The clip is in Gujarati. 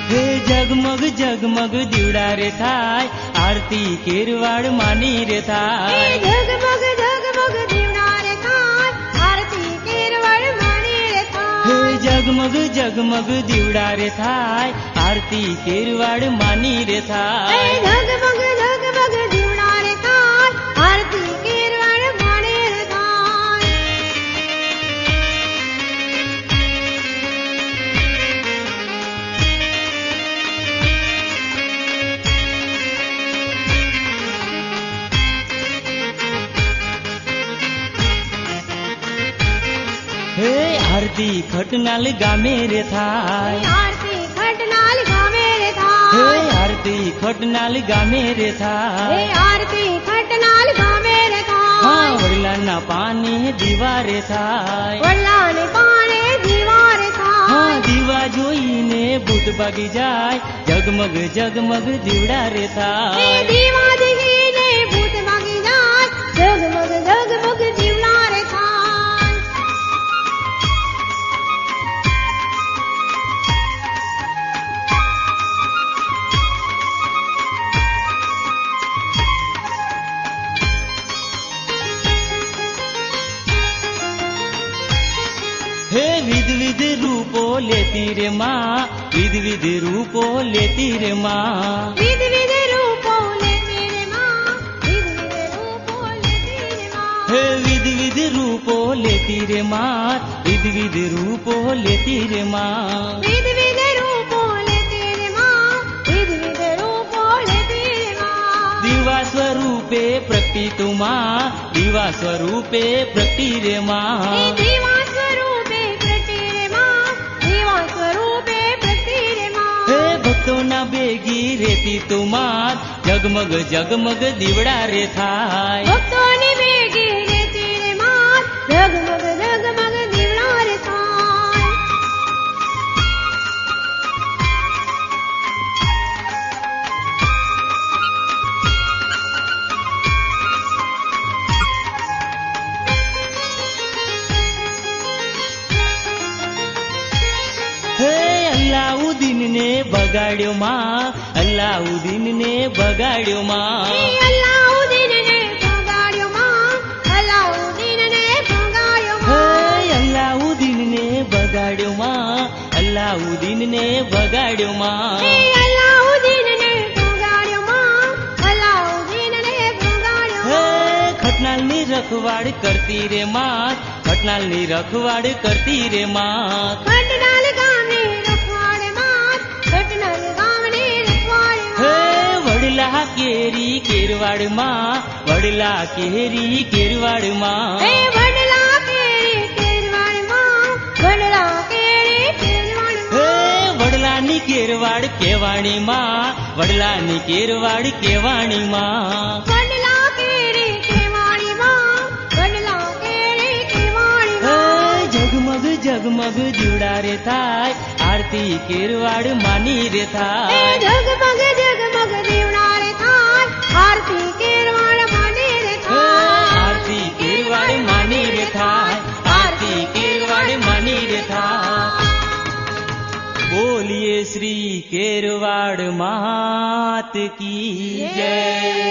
હે જગમગ જગમગ દીવડા રે થાય, આરતી કેરવાડ માની રે થાય. જગમગ જગમગ દીવડા રે થાય, આરતી કેરવાડ માની રે થાય. હે જગમગ જગમગ દીવડા રે થાય, આરતી કેરવાડ માની રે થાય. જગમગ જગમગ દીવડા રે થાય, આરતી કેરવાડ માની રે થાય. હે આરતી ખટનાલ ગામે રે થાય, આરતી ખટનાલ ગામે રે હે થાય. આરતી ખટનાલ ગામે રે થાય. આરતી ખટનાલ ગામે રે હા થાય. વડલાના પાને દીવા રે થાય. વડલાને પાણે દીવા રે હા થાય. દીવા જોઈને ભૂત ભાગી જાય, જગમગ જગમગ દીવડા રે થાય. દીવા દેખીને ભૂત ભાગી જાય, જગમગ જગમગ દીવડા રે થાય. હે વિધ વિધ રૂપો લેતી રે માં, વિધ વિધ રૂપો લેતી રે માં. વિધ વિધ રૂપો લેતી રે માં, વિધ વિધ રૂપો લેતી રે માં. હે વિધ વિધ રૂપો લેતી રે માં, વિધ વિધ રૂપો લેતી રે માં. વિધ વિધ રૂપો લેતી રે માં, વિધ વિધ રૂપો લેતી રે માં. દીવા સ્વરૂપે પ્રગટી તું માં, દીવા સ્વરૂપે પ્રગટી રે માં. દીવા સ્વરૂપે પ્રગટી રે માં, દીવા સ્વરૂપે પ્રગટી રે માં. હે ભક્તોના ભેગી રેતી તું માં, જગમગ જગમગ દીવડા રે થાય. ભક્તોની ભેગી રેતી રે માં, જગમગ જગમગ દીવડા રે થાય. હે અલ્લાઉદ્દીન ને બગાડ્યો માં, અલ્લાઉદ્દીન ને બગાડ્યો માં. અલ્લાઉદ્દીનને ભગાડ્યો માં, અલ્લાઉદ્દીનને ભગાડ્યો હે માં. અલ્લાઉદ્દીન ને બગાડ્યો માં, અલ્લાઉદ્દીન ને બગાડ્યો માં. અલ્લાઉદ્દીનને ભગાડ્યો માં, અલ્લાઉદ્દીનને ભગાડ્યો હે માં. ખટનાલની રખવાડ કરતી રે માં, ખટનાલની રખવાડ કરતી રે માં. ખટનાલ ગામને રખવાડે માં, ખટનાલ ગામને રખવાડે હે માં. વડલા કેરી કેરવાડ માં, વડલા કેરી કેરવાડ માં. હે વડલા કેરી કેરવાડ માં, વડલા કેરી કેરવાડ હે માં. વડલાની કેરવાડ કેવાણી માં, વડલાની કેરવાડ કેવાણી માં. વડલા કેરી કેવાડી માં, વડલા કેરી કેવાડી હે માં. જગમગ જગમગ દીવડા રે થાય, આરતી કેરવાડ માની રે એ થાય. જગમગ જગમગ દીવડા રે થાય, આરતી કેરવાડ માની રે હે થાય. આરતી કેરવાડ માની રે થાય, આરતી કેરવાડ માની રે થાય. બોલીએ શ્રી કેરવાડ માત કી જય.